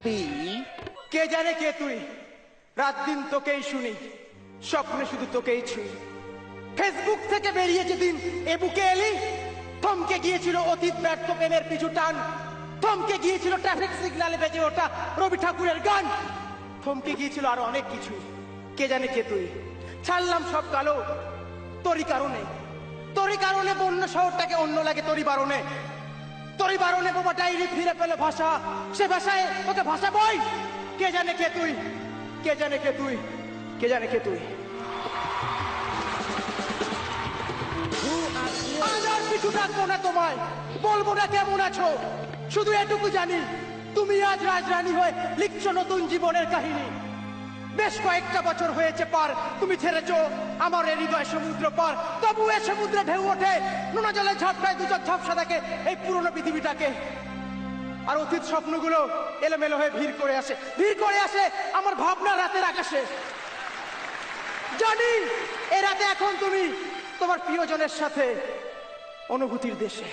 কে জানে কে তুই? রাত দিন তোকেই শুনি, স্বপ্নে শুধু তোকেই ছুঁই। ফেসবুক থেকে বেরিয়ে যেদিন এ বুকে এলি, থমকে গিয়েছিল অতীত ব্যর্থ প্রেমের পিছু টান, থমকে গিয়েছিল ট্রাফিক সিগন্যালে বেজে ওঠা রবি ঠাকুরের গান, থমকে গিয়েছিল আরো অনেক কিছু। কে জানে কে তুই? ছাড়লাম সব কালো তোরই কারণে, তোরই কারণে বন্য শহরটাকে অন্য লাগে তোরই বারণে, তোরই বারণে বোবা ডাইরি ফিরে পেল ভাষা, সে ভাষায় তোকে ভাষা বই। কে জানে কে তুই? কে জানে কে তুই? কে জানে কে তুই? আর কিছু ডাকবো না তোমায়, বলবো না কেমন আছো, শুধু এটুকু জানি তুমি আজ রাজরানী হয়ে লিখছো নতুন জীবনের কাহিনী। বেশ কয়েকটা বছর হয়েছে পার, তুমি ছেড়েছো আমার এই হৃদয় সমুদ্র পার, তবু এ সমুদ্রে ঢেউ ওঠে, নোনা জলের ঝাপটায় দুচোখ ঝাপসা থাকে এই পুরনো পৃথিবীটাকে। আর অতীত স্বপ্নগুলো এলোমেলো হয়ে ভিড় করে আসে আমার ভাবনা রাতের আকাশে। জানি এ রাতে এখন তুমি তোমার প্রিয়জনের সাথে অনুভূতির দেশে।